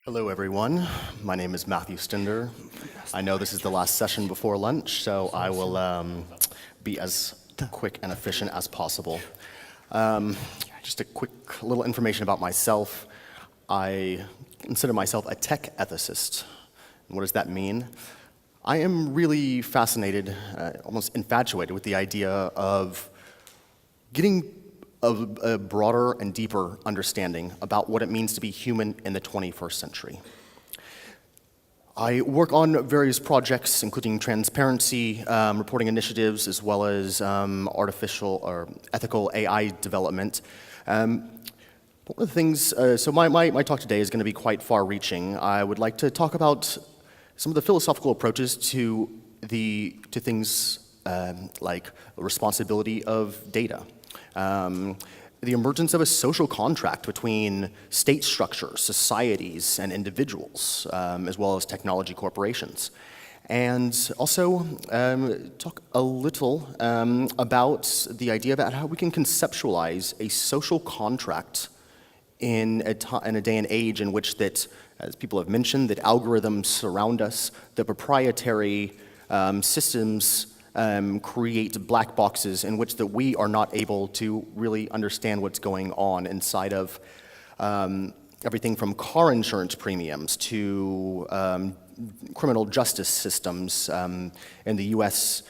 Hello, everyone. My name is Matthew Stender. I know this is the last session before lunch, so I will be as quick and efficient as possible. Just a quick little information about myself. I consider myself a tech ethicist. And what does that mean? I am really fascinated, almost infatuated with the idea of getting a broader and deeper understanding about what it means to be human in the 21st century. I work on various projects, including transparency, reporting initiatives, as well as artificial or ethical AI development. One of the things, so my talk today is going to be quite far-reaching. I would like to talk about some of the philosophical approaches to things like responsibility of data. The emergence of a social contract between state structures, societies, and individuals, as well as technology corporations. And also talk a little about the idea about how we can conceptualize a social contract in a day and age in which that, as people have mentioned, that algorithms surround us, the proprietary systems create black boxes in which that we are not able to really understand what's going on inside of everything from car insurance premiums to criminal justice systems. In the US,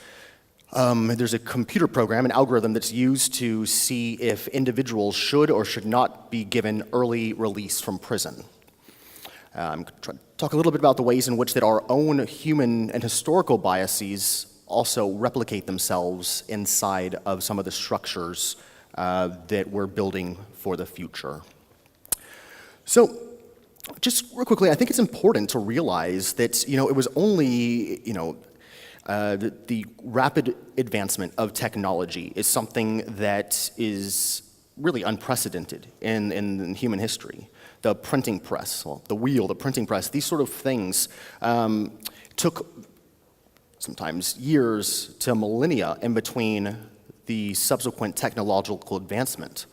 there's a computer program, an algorithm that's used to see if individuals should or should not be given early release from prison. I'm going to talk a little bit about the ways in which that our own human and historical biases also replicate themselves inside of some of the structures that we're building for the future. So, just real quickly, I think it's important to realize that, it was only, the rapid advancement of technology is something that is really unprecedented in human history. The printing press, the wheel, the printing press, these sort of things took sometimes years to millennia in between the subsequent technological advancement.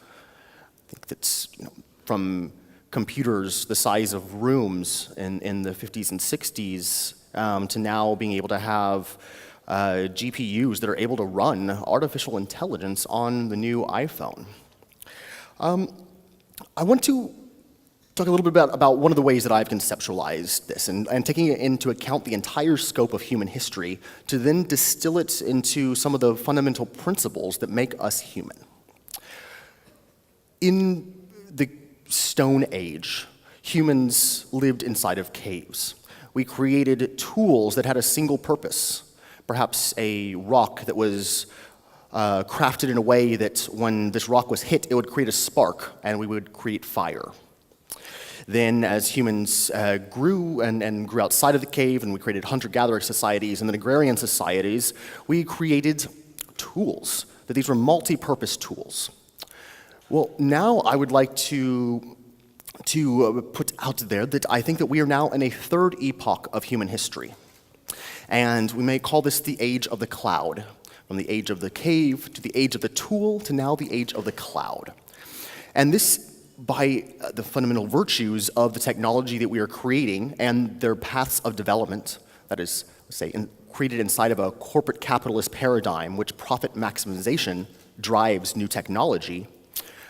I think that's from computers the size of rooms in the 50s and 60s to now being able to have GPUs that are able to run artificial intelligence on the new iPhone. I want to talk a little bit about one of the ways that I've conceptualized this and taking into account the entire scope of human history to then distill it into some of the fundamental principles that make us human. In the Stone Age, humans lived inside of caves. We created tools that had a single purpose, perhaps a rock that was crafted in a way that when this rock was hit, it would create a spark and we would create fire. Then as humans grew and grew outside of the cave and we created hunter-gatherer societies and then agrarian societies, we created tools, that these were multi-purpose tools. Well, now I would like to put out there that I think that we are now in a third epoch of human history. And we may call this the age of the cloud, from the age of the cave to the age of the tool to now the age of the cloud. And this by the fundamental virtues of the technology that we are creating and their paths of development, that is, let's say, created inside of a corporate capitalist paradigm which profit maximization drives new technology,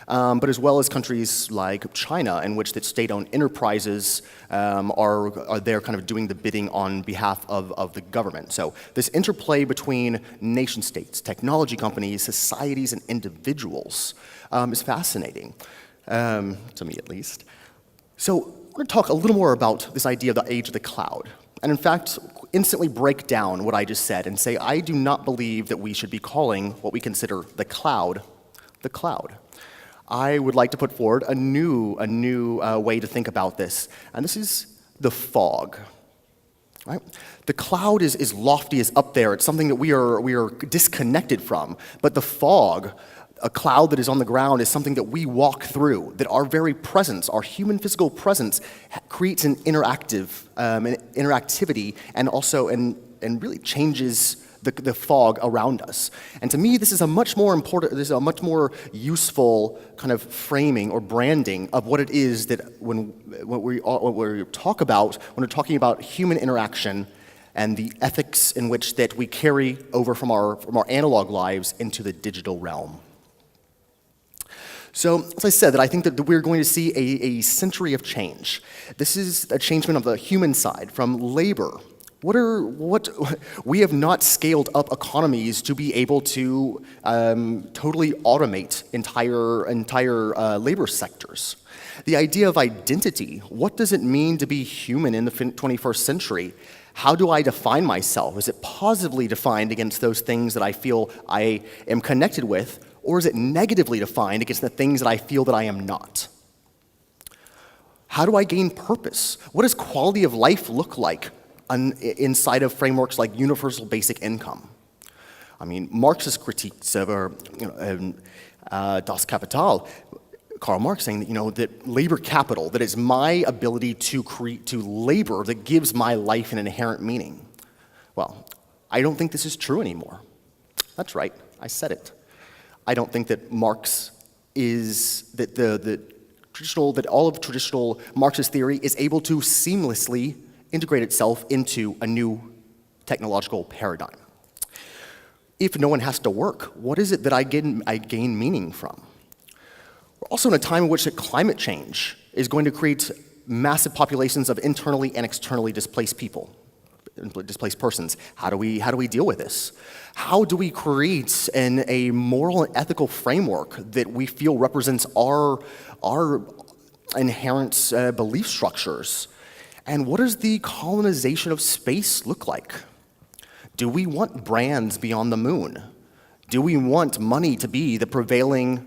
but as well as countries like China in which that state-owned enterprises are there kind of doing the bidding on behalf of the government. So this interplay between nation-states, technology companies, societies, and individuals is fascinating. To me at least. So we're going to talk a little more about this idea of the age of the cloud. And in fact, instantly break down what I just said and say, I do not believe that we should be calling what we consider the cloud. I would like to put forward a new way to think about this. And this is the fog. Right? The cloud is lofty, is up there. It's something that we are disconnected from. But the fog, a cloud that is on the ground, is something that we walk through, that our very presence, our human physical presence, creates an interactivity and also and really changes the fog around us. And to me, this is a much more important, this is a much more useful kind of framing or branding of what it is that when we talk about, when we're talking about human interaction and the ethics in which that we carry over from our analog lives into the digital realm. So, as I said, that I think that we're going to see a century of change. This is a changement of the human side, from labor. We have not scaled up economies to be able to totally automate entire labor sectors. The idea of identity, what does it mean to be human in the 21st century? How do I define myself? Is it positively defined against those things that I feel I am connected with, or is it negatively defined against the things that I feel that I am not? How do I gain purpose? What does quality of life look like inside of frameworks like universal basic income? I mean, Marxist critiques of Das Kapital, Karl Marx saying that, that labor capital, that is my ability to labor that gives my life an inherent meaning. Well, I don't think this is true anymore. That's right, I said it. I don't think that Marx is, that all of traditional Marxist theory is able to seamlessly integrate itself into a new technological paradigm. If no one has to work, what is it that I gain meaning from? We're also in a time in which climate change is going to create massive populations of internally and externally displaced people, displaced persons. How do we deal with this? How do we create a moral and ethical framework that we feel represents our inherent belief structures? And what does the colonization of space look like? Do we want brands beyond the moon? Do we want money to be the prevailing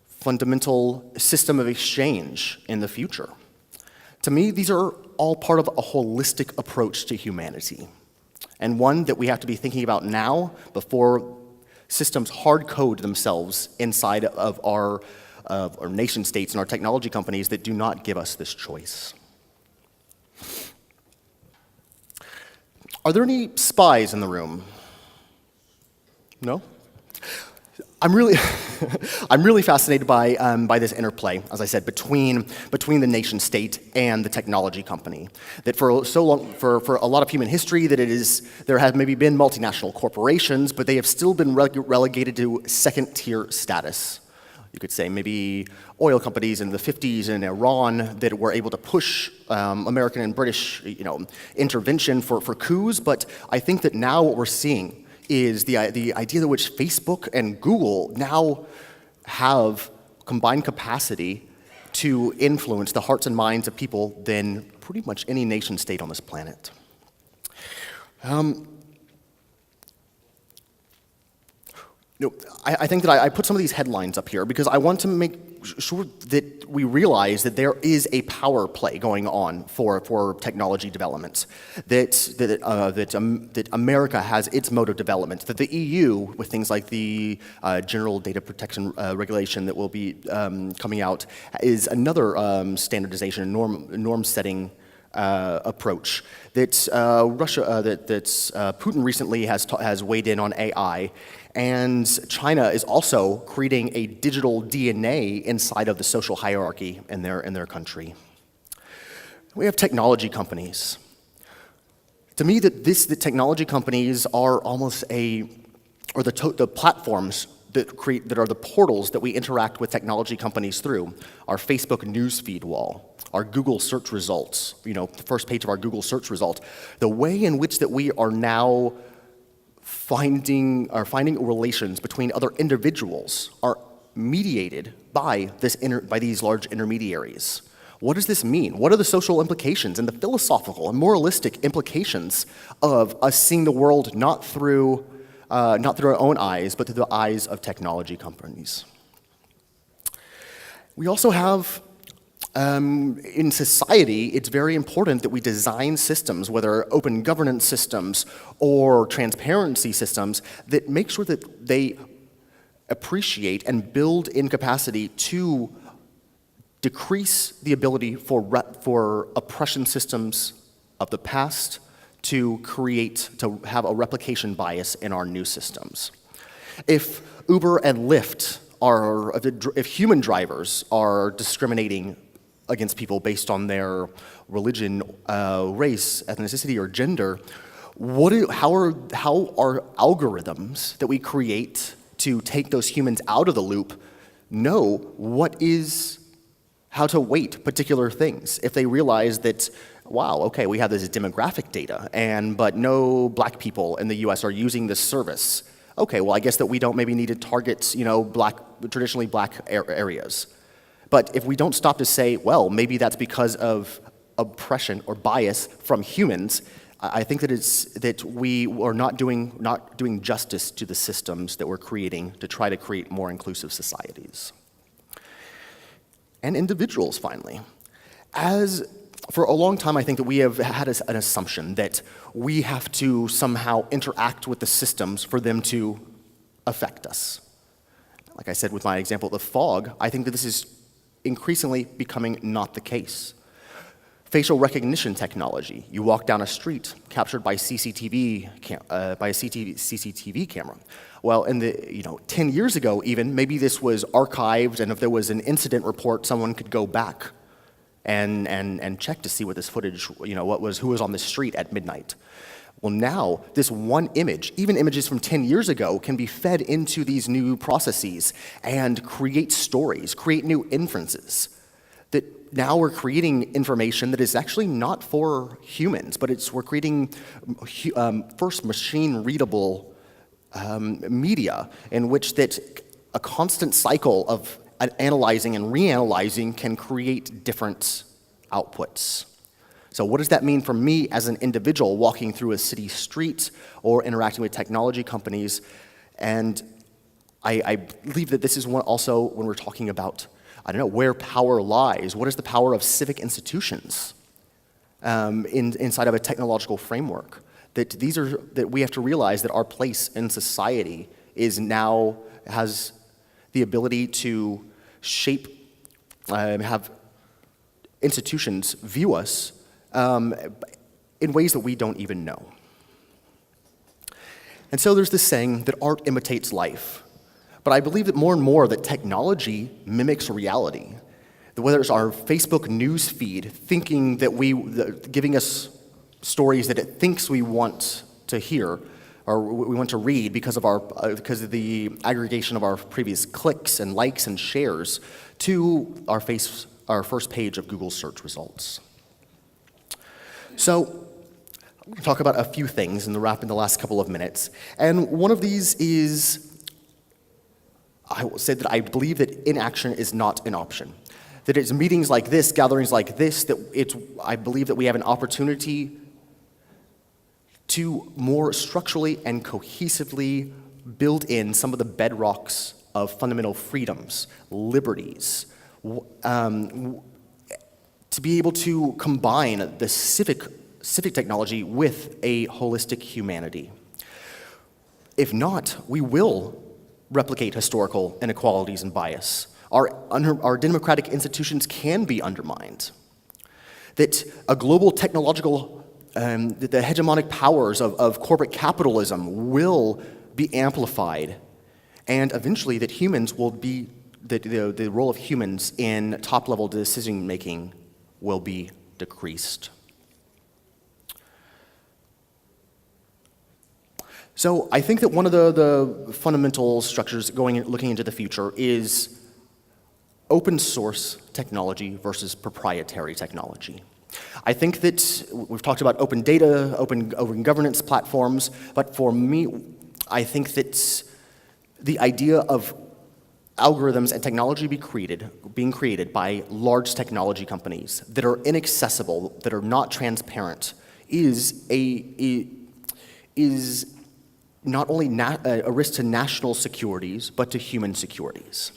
fundamental system of exchange in the future? To me, these are all part of a holistic approach to humanity, and one that we have to be thinking about now before systems hard code themselves inside of our nation states and our technology companies that do not give us this choice. Are there any spies in the room? No? I'm really fascinated by this interplay, as I said, between the nation state and the technology company. That for so long, for a lot of human history, there have maybe been multinational corporations, but they have still been relegated to second-tier status. You could say maybe oil companies in the 50s in Iran that were able to push American and British, intervention for coups. But I think that now what we're seeing is the idea that which Facebook and Google now have combined capacity to influence the hearts and minds of people than pretty much any nation state on this planet. I think that I put some of these headlines up here because I want to make sure that we realize that there is a power play going on for technology development, that America has its mode of development, that the EU, with things like the General Data Protection Regulation that will be coming out, is another standardization, norm-setting approach. That Putin recently has weighed in on AI. And China is also creating a digital DNA inside of the social hierarchy in their country. We have technology companies. To me, the technology companies are almost the platforms that are the portals that we interact with technology companies through. Our Facebook newsfeed wall, our Google search results, the first page of our Google search result, the way in which that we are now finding relations between other individuals are mediated by these large intermediaries. What does this mean? What are the social implications and the philosophical and moralistic implications of us seeing the world not through our own eyes, but through the eyes of technology companies? We also have, in society, it's very important that we design systems, whether open governance systems or transparency systems, that make sure that they appreciate and build in capacity to decrease the ability for oppression systems of the past to have a replication bias in our new systems. If Uber and Lyft if human drivers are discriminating against people based on their religion, race, ethnicity, or gender, how are algorithms that we create to take those humans out of the loop know how to weight particular things if they realize that, wow, okay, we have this demographic data, but no black people in the US are using this service. Okay, well, I guess that we don't maybe need to target, traditionally black areas. But if we don't stop to say, well, maybe that's because of oppression or bias from humans, I think that we are not doing justice to the systems that we're creating to try to create more inclusive societies. And individuals, finally. For a long time, I think that we have had an assumption that we have to somehow interact with the systems for them to affect us. Like I said with my example of the fog, I think that this is increasingly becoming not the case. Facial recognition technology. You walk down a street captured by CCTV camera. Well, 10 years ago even, maybe this was archived, and if there was an incident report, someone could go back and check to see what this footage, who was on the street at midnight. Well, now, this one image, even images from 10 years ago, can be fed into these new processes and create stories, create new inferences. That now we're creating information that is actually not for humans, but we're creating first machine-readable media in which that a constant cycle of analyzing and reanalyzing can create different outputs. So what does that mean for me as an individual walking through a city street or interacting with technology companies? And I believe that this is also when we're talking about, where power lies. What is the power of civic institutions inside of a technological framework? That we have to realize that our place in society has the ability to shape, have institutions view us in ways that we don't even know. And so there's this saying that art imitates life. But I believe that more and more that technology mimics reality. Whether it's our Facebook news feed giving us stories that it thinks we want to hear or we want to read because of the aggregation of our previous clicks and likes and shares to our first page of Google search results. So I'm going to talk about a few things in the last couple of minutes. And one of these is, I will say that I believe that inaction is not an option. That it's meetings like this, gatherings like this, I believe that we have an opportunity to more structurally and cohesively build in some of the bedrocks of fundamental freedoms, liberties, to be able to combine the civic technology with a holistic humanity. If not, we will replicate historical inequalities and bias. Our democratic institutions can be undermined. That a global technological, the hegemonic powers of corporate capitalism will be amplified, and eventually that humans will be, the role of humans in top-level decision-making will be decreased. So I think that one of the fundamental structures looking into the future is open source technology versus proprietary technology. I think that we've talked about open data, open governance platforms, but for me, I think that the idea of algorithms and technology being created by large technology companies that are inaccessible, that are not transparent, is not only a risk to national securities, but to human securities.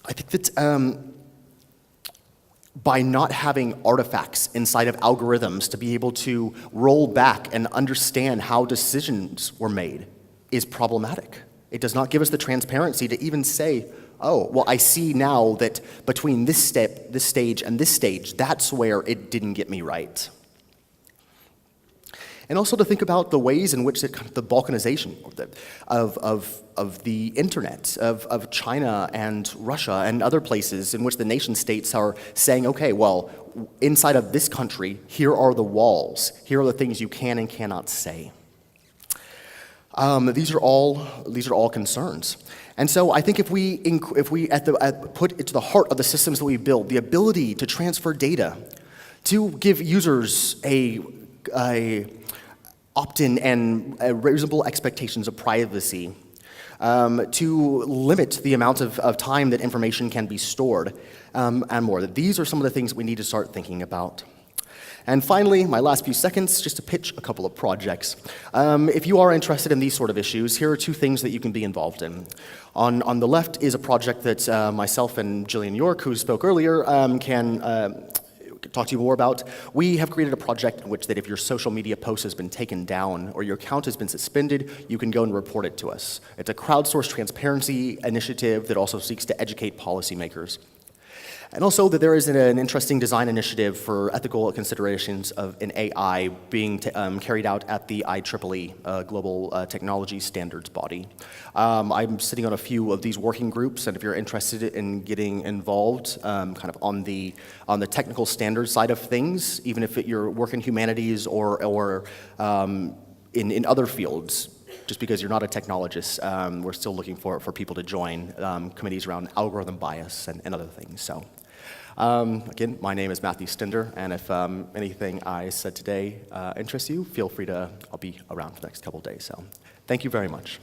I think that by not having artifacts inside of algorithms to be able to roll back and understand how decisions were made is problematic. It does not give us the transparency to even say, oh, well, I see now that between this step, this stage, and this stage, that's where it didn't get me right. And also to think about the ways in which the balkanization of the internet, of China and Russia and other places in which the nation states are saying, okay, well, inside of this country, here are the walls, here are the things you can and cannot say. These are all concerns. And so I think if we put it to the heart of the systems that we build, the ability to transfer data, to give users a opt-in and reasonable expectations of privacy, to limit the amount of time that information can be stored, and more. These are some of the things we need to start thinking about. And finally, my last few seconds, just to pitch a couple of projects. If you are interested in these sort of issues, here are two things that you can be involved in. On the left is a project that myself and Jillian York, who spoke earlier, can talk to you more about. We have created a project in which that if your social media post has been taken down or your account has been suspended, you can go and report it to us. It's a crowdsourced transparency initiative that also seeks to educate policymakers. And also that there is an interesting design initiative for ethical considerations of an AI being carried out at the IEEE, Global Technology Standards Body. I'm sitting on a few of these working groups, and if you're interested in getting involved kind of on the technical standards side of things, even if you're working humanities or in other fields, just because you're not a technologist, we're still looking for people to join committees around algorithm bias and other things. So, again, my name is Matthew Stender, and if anything I said today interests you, feel free to, I'll be around for the next couple of days. So, thank you very much.